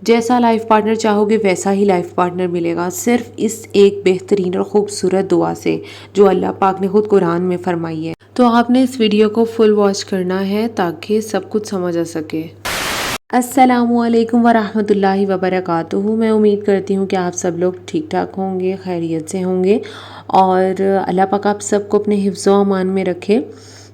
جیسا life partner چاہو گے ویسا ہی لائف پارٹنر ملے گا، صرف اس ایک بہترین اور خوبصورت دعا سے جو اللہ پاک نے خود قرآن میں فرمائی ہے۔ تو آپ نے اس ویڈیو کو فل واچ کرنا ہے تاکہ سب کچھ سمجھ آ سکے۔ السلام علیکم ورحمۃ اللہ وبرکاتہ۔ میں امید کرتی ہوں کہ آپ سب لوگ ٹھیک ٹھاک ہوں گے، خیریت سے ہوں گے، اور اللہ پاک آپ سب کو اپنے حفظ و امان میں رکھے۔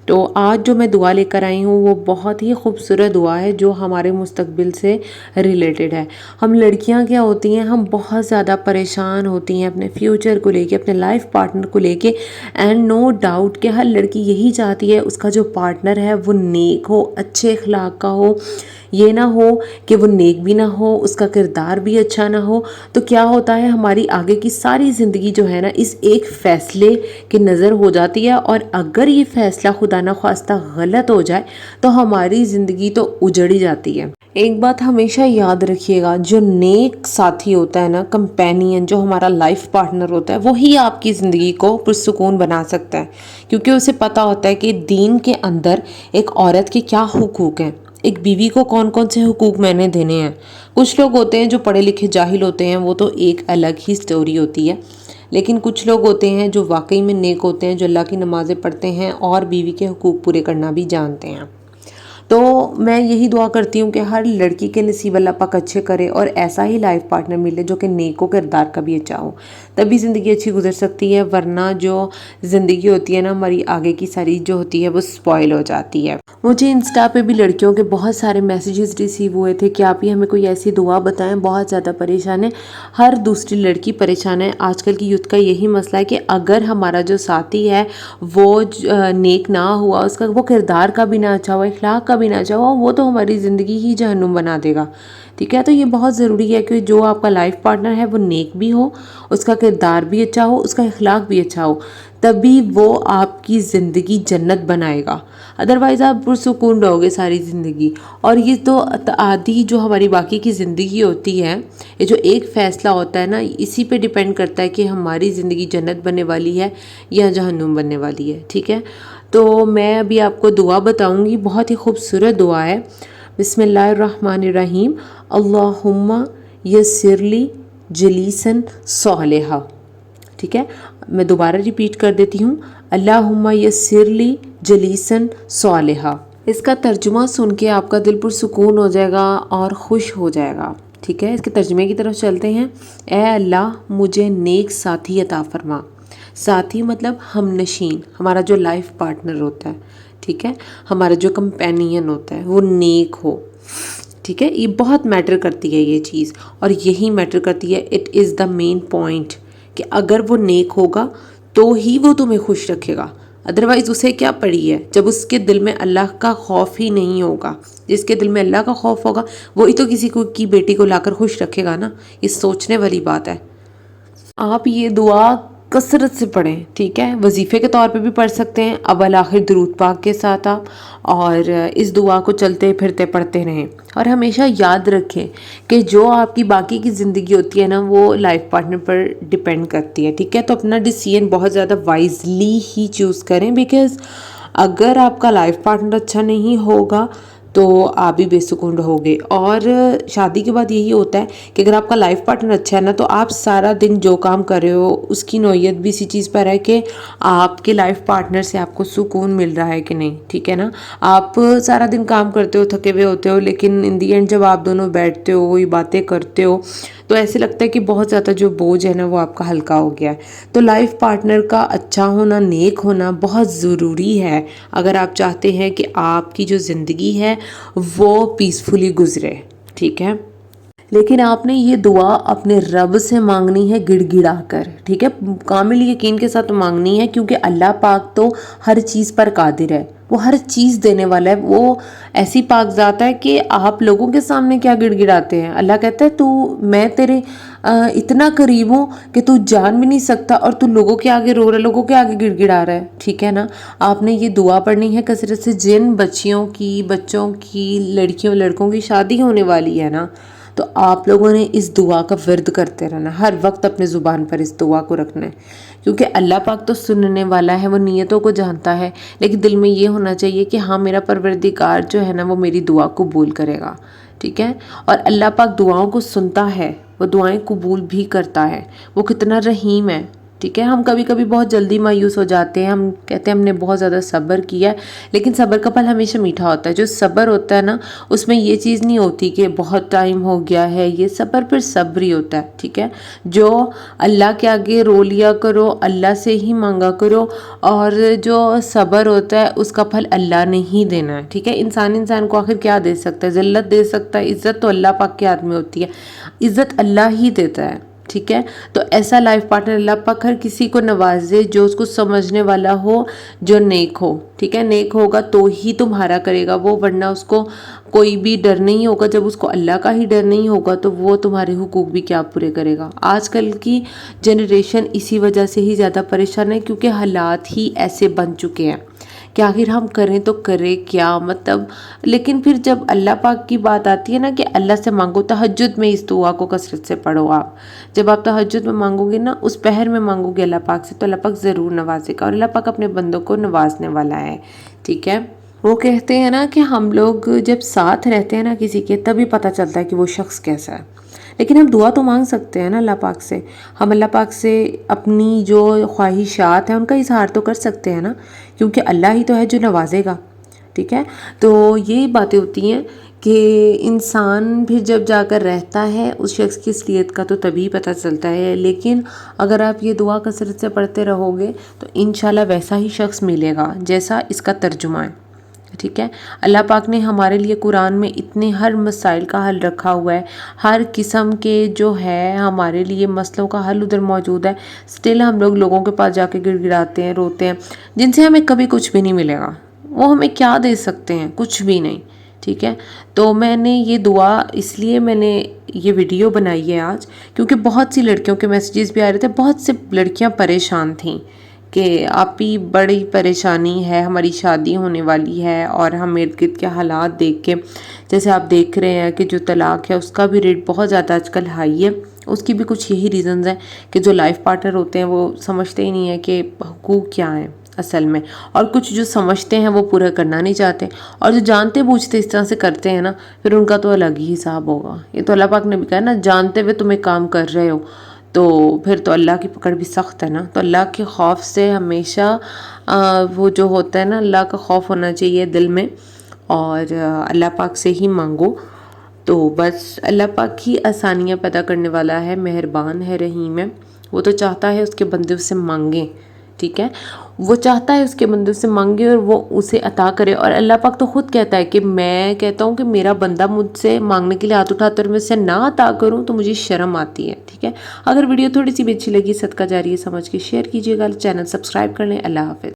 تو آج جو میں دعا لے کر آئی ہوں وہ بہت ہی خوبصورت دعا ہے جو ہمارے مستقبل سے ریلیٹڈ ہے۔ ہم لڑکیاں کیا ہوتی ہیں، ہم بہت زیادہ پریشان ہوتی ہیں اپنے فیوچر کو لے کے، اپنے لائف پارٹنر کو لے کے، اینڈ نو ڈاؤٹ کہ ہر لڑکی یہی چاہتی ہے اس کا جو پارٹنر ہے وہ نیک ہو، اچھے اخلاق کا ہو۔ یہ نہ ہو کہ وہ نیک بھی نہ ہو، اس کا کردار بھی اچھا نہ ہو۔ تو کیا ہوتا ہے، ہماری آگے کی ساری زندگی جو ہے نا اس ایک فیصلے کی نظر ہو جاتی ہے، اور اگر یہ فیصلہ خدا نہ خواستہ غلط ہو جائے تو ہماری زندگی تو اجڑ ہی جاتی ہے۔ ایک بات ہمیشہ یاد رکھیے گا، جو نیک ساتھی ہوتا ہے نا، کمپینین، جو ہمارا لائف پارٹنر ہوتا ہے، وہی آپ کی زندگی کو پرسکون بنا سکتا ہے، کیونکہ اسے پتا ہوتا ہے کہ دین کے اندر ایک عورت کے کیا حقوق ہیں، ایک بیوی کو کون کون سے حقوق میں نے دینے ہیں۔ کچھ لوگ ہوتے ہیں جو پڑھے لکھے جاہل ہوتے ہیں، وہ تو ایک الگ ہی سٹوری ہوتی ہے، لیکن کچھ لوگ ہوتے ہیں جو واقعی میں نیک ہوتے ہیں، جو اللہ کی نمازیں پڑھتے ہیں اور بیوی کے حقوق پورے کرنا بھی جانتے ہیں۔ تو میں یہی دعا کرتی ہوں کہ ہر لڑکی کے نصیب اللہ پاک اچھے کرے اور ایسا ہی لائف پارٹنر ملے جو کہ نیک و کردار کا بھی اچھا ہو، تبھی زندگی اچھی گزر سکتی ہے، ورنہ جو زندگی ہوتی ہے نا ہماری آگے کی ساری جو ہوتی ہے وہ سپوائل ہو جاتی ہے۔ مجھے انسٹا پہ بھی لڑکیوں کے بہت سارے میسیجز ریسیو ہوئے تھے کہ آپ ہی ہمیں کوئی ایسی دعا بتائیں، بہت زیادہ پریشان ہے، ہر دوسری لڑکی پریشان ہے۔ آج کل کی یوتھ کا یہی مسئلہ ہے کہ اگر ہمارا جو ساتھی ہے وہ نیک نہ ہوا، اس کا وہ کردار کا بھی نہ اچھا ہوا، اخلاق کا بھی نہ اچھا ہوا، وہ تو ہماری زندگی ہی جہنم بنا دے گا، ٹھیک ہے۔ تو یہ بہت ضروری ہے کہ جو آپ کا لائف پارٹنر ہے وہ نیک بھی ہو، اس کا کردار بھی اچھا ہو، اس کا اخلاق بھی اچھا ہو، تبھی وہ آپ کی زندگی جنت بنائے گا، ادروائز آپ پرسکون رہو گے ساری زندگی۔ اور یہ تو آدھی جو ہماری باقی کی زندگی ہوتی ہے، یہ جو ایک فیصلہ ہوتا ہے نا، اسی پہ ڈیپینڈ کرتا ہے کہ ہماری زندگی جنت بننے والی ہے یا جہنم بننے والی ہے، ٹھیک ہے۔ تو میں ابھی آپ کو دعا بتاؤں گی، بہت ہی خوبصورت دعا ہے۔ بسم اللہ الرحمن الرحیم، اللہم یسر لی جلیسن صالحہ، ٹھیک ہے۔ میں دوبارہ ریپیٹ کر دیتی ہوں، اللہم یسر لی جلیسن صالحہ۔ اس کا ترجمہ سن کے آپ کا دل پرسکون ہو جائے گا اور خوش ہو جائے گا، ٹھیک ہے۔ اس کے ترجمے کی طرف چلتے ہیں۔ اے اللہ مجھے نیک ساتھی عطا فرما۔ ساتھی مطلب ہم نشین، ہمارا جو لائف پارٹنر ہوتا ہے، ٹھیک ہے، ہمارا جو کمپینین ہوتا ہے وہ نیک ہو، ٹھیک ہے۔ یہ بہت میٹر کرتی ہے یہ چیز، اور یہی میٹر کرتی ہے، it is the main point, کہ اگر وہ نیک ہوگا تو ہی وہ تمہیں خوش رکھے گا، ادروائز اسے کیا پڑی ہے جب اس کے دل میں اللہ کا خوف ہی نہیں ہوگا۔ جس کے دل میں اللہ کا خوف ہوگا وہی تو کسی کو کی بیٹی کو لا کر خوش رکھے گا نا۔ یہ سوچنے والی بات ہے۔ آپ یہ دعا کثرت سے پڑھیں، ٹھیک ہے، وظیفے کے طور پہ بھی پڑھ سکتے ہیں، اول آخر درود پاک کے ساتھ آپ، اور اس دعا کو چلتے پھرتے پڑھتے رہیں۔ اور ہمیشہ یاد رکھیں کہ جو آپ کی باقی کی زندگی ہوتی ہے نا وہ لائف پارٹنر پر ڈیپینڈ کرتی ہے، ٹھیک ہے۔ تو اپنا ڈیسیژن بہت زیادہ وائزلی ہی چوز کریں، بیکاز اگر آپ کا لائف پارٹنر اچھا نہیں ہوگا تو آپ بھی بے سکون رہو گے۔ اور شادی کے بعد یہی ہوتا ہے کہ اگر آپ کا لائف پارٹنر اچھا ہے نا تو آپ سارا دن جو کام کر رہے ہو اس کی نوعیت بھی اسی چیز پر ہے کہ آپ کے لائف پارٹنر سے آپ کو سکون مل رہا ہے کہ نہیں، ٹھیک ہے نا۔ آپ سارا دن کام کرتے ہو، تھکے ہوئے ہوتے ہو، لیکن ان دی اینڈ جب آپ دونوں بیٹھتے ہو، وہی باتیں کرتے ہو، تو ایسے لگتا ہے کہ بہت زیادہ جو بوجھ ہے نا وہ آپ کا ہلکا ہو گیا ہے۔ تو لائف پارٹنر کا اچھا ہونا، نیک ہونا بہت ضروری ہے اگر آپ چاہتے ہیں کہ آپ کی جو زندگی ہے وہ پیسفلی گزرے، ٹھیک ہے۔ لیکن آپ نے یہ دعا اپنے رب سے مانگنی ہے گڑ گڑا کر، ٹھیک ہے، کامل یقین کے ساتھ مانگنی ہے، کیونکہ اللہ پاک تو ہر چیز پر قادر ہے، وہ ہر چیز دینے والا ہے، وہ ایسی پاک ذات ہے کہ آپ لوگوں کے سامنے کیا گڑ گڑاتے ہیں۔ اللہ کہتا ہے میں تیرے اتنا قریب ہوں کہ تو جان بھی نہیں سکتا اور تو لوگوں کے آگے رو رہا ہے، لوگوں کے آگے گڑ گڑا رہا ہے، ٹھیک ہے نا۔ آپ نے یہ دعا پڑھنی ہے کثرت سے۔ جن بچوں کی لڑکیوں لڑکوں کی شادی ہونے والی ہے نا، تو آپ لوگوں نے اس دعا کا ورد کرتے رہنا، ہر وقت اپنے زبان پر اس دعا کو رکھنا ہے، کیونکہ اللہ پاک تو سننے والا ہے، وہ نیتوں کو جانتا ہے، لیکن دل میں یہ ہونا چاہیے کہ ہاں میرا پروردگار جو ہے نا وہ میری دعا قبول کرے گا، ٹھیک ہے۔ اور اللہ پاک دعاؤں کو سنتا ہے، وہ دعائیں قبول بھی کرتا ہے، وہ کتنا رحیم ہے، ٹھیک ہے۔ ہم کبھی کبھی بہت جلدی مایوس ہو جاتے ہیں، ہم کہتے ہیں ہم نے بہت زیادہ صبر کیا ہے، لیکن صبر کا پھل ہمیشہ میٹھا ہوتا ہے۔ جو صبر ہوتا ہے نا اس میں یہ چیز نہیں ہوتی کہ بہت ٹائم ہو گیا ہے، یہ صبر پھر صبر ہی ہوتا ہے، ٹھیک ہے۔ جو اللہ کے آگے رو لیا کرو، اللہ سے ہی مانگا کرو، اور جو صبر ہوتا ہے اس کا پھل اللہ نے ہی دینا ہے، ٹھیک ہے۔ انسان کو آخر کیا دے سکتا ہے؟ ذلت دے سکتا ہے، عزت تو اللہ پاک کے ہاتھ میں ہوتی ہے، عزت اللہ ہی دیتا ہے، ٹھیک ہے۔ تو ایسا لائف پارٹنر اللہ پاک ہر کسی کو نوازے جو اس کو سمجھنے والا ہو، جو نیک ہو، ٹھیک ہے۔ نیک ہوگا تو ہی تمہارا کرے گا وہ، ورنہ اس کو کوئی بھی ڈر نہیں ہوگا۔ جب اس کو اللہ کا ہی ڈر نہیں ہوگا تو وہ تمہارے حقوق بھی کیا پورے کرے گا۔ آج کل کی جنریشن اسی وجہ سے ہی زیادہ پریشان ہے، کیونکہ حالات ہی ایسے بن چکے ہیں کہ آخر ہم کریں تو کریں کیا، مطلب۔ لیکن پھر جب اللہ پاک کی بات آتی ہے نا کہ اللہ سے مانگو، تہجد میں اس دعا کو کثرت سے پڑھو آپ۔ جب آپ تہجد میں مانگو گے نا، اس پہر میں مانگو گے اللہ پاک سے، تو اللہ پاک ضرور نوازے گا، اور اللہ پاک اپنے بندوں کو نوازنے والا ہے، ٹھیک ہے۔ وہ کہتے ہیں نا کہ ہم لوگ جب ساتھ رہتے ہیں نا کسی کے، تبھی پتہ چلتا ہے کہ وہ شخص کیسا ہے۔ لیکن ہم دعا تو مانگ سکتے ہیں نا اللہ پاک سے، ہم اللہ پاک سے اپنی جو خواہشات ہیں ان کا اظہار تو کر سکتے ہیں نا، کیونکہ اللہ ہی تو ہے جو نوازے گا، ٹھیک ہے۔ تو یہی باتیں ہوتی ہیں کہ انسان پھر جب جا کر رہتا ہے اس شخص کی اصلیت کا تو تبھی پتہ چلتا ہے۔ لیکن اگر آپ یہ دعا کثرت سے پڑھتے رہو گے تو انشاءاللہ ویسا ہی شخص ملے گا جیسا اس کا ترجمہ ہے، ٹھیک ہے۔ اللہ پاک نے ہمارے لیے قرآن میں اتنے ہر مسائل کا حل رکھا ہوا ہے، ہر قسم کے جو ہے ہمارے لیے مسئلوں کا حل ادھر موجود ہے، سٹل ہم لوگوں کے پاس جا کے گڑ گڑاتے ہیں، روتے ہیں، جن سے ہمیں کبھی کچھ بھی نہیں ملے گا۔ وہ ہمیں کیا دے سکتے ہیں؟ کچھ بھی نہیں، ٹھیک ہے۔ تو میں نے یہ دعا اس لیے میں نے یہ ویڈیو بنائی ہے آج، کیونکہ بہت سی لڑکیوں کے میسیجز بھی آ رہے تھے، بہت سے لڑکیاں پریشان تھیں کہ آپ ہی بڑی پریشانی ہے، ہماری شادی ہونے والی ہے، اور ہم ارد گرد کے حالات دیکھ کے، جیسے آپ دیکھ رہے ہیں کہ جو طلاق ہے اس کا بھی ریٹ بہت زیادہ آج کل ہائی ہے۔ اس کی بھی کچھ یہی ریزنز ہیں کہ جو لائف پارٹنر ہوتے ہیں وہ سمجھتے ہی نہیں ہیں کہ حقوق کیا ہیں اصل میں، اور کچھ جو سمجھتے ہیں وہ پورا کرنا نہیں چاہتے، اور جو جانتے بوجھتے اس طرح سے کرتے ہیں نا، پھر ان کا تو الگ ہی حساب ہوگا۔ یہ تو اللہ پاک نے بھی کہا نا، جانتے ہوئے تم ایک کام کر رہے ہو تو پھر تو اللہ کی پکڑ بھی سخت ہے نا۔ تو اللہ کے خوف سے ہمیشہ وہ جو ہوتا ہے نا، اللہ کا خوف ہونا چاہیے دل میں، اور اللہ پاک سے ہی مانگو۔ تو بس اللہ پاک ہی آسانیاں پیدا کرنے والا ہے، مہربان ہے، رحیم ہے۔ وہ تو چاہتا ہے اس کے بندے اس سے مانگیں، ٹھیک ہے۔ وہ چاہتا ہے اس کے بندے سے مانگے اور وہ اسے عطا کرے، اور اللہ پاک تو خود کہتا ہے کہ میں کہتا ہوں کہ میرا بندہ مجھ سے مانگنے کے لیے ہاتھ اٹھاتا ہے اور میں اسے نہ عطا کروں تو مجھے شرم آتی ہے، ٹھیک ہے۔ اگر ویڈیو تھوڑی سی بھی اچھی لگی، صدقہ جاریہ سمجھ کے شیئر کیجیے گا، چینل سبسکرائب کر لیں۔ اللہ حافظ۔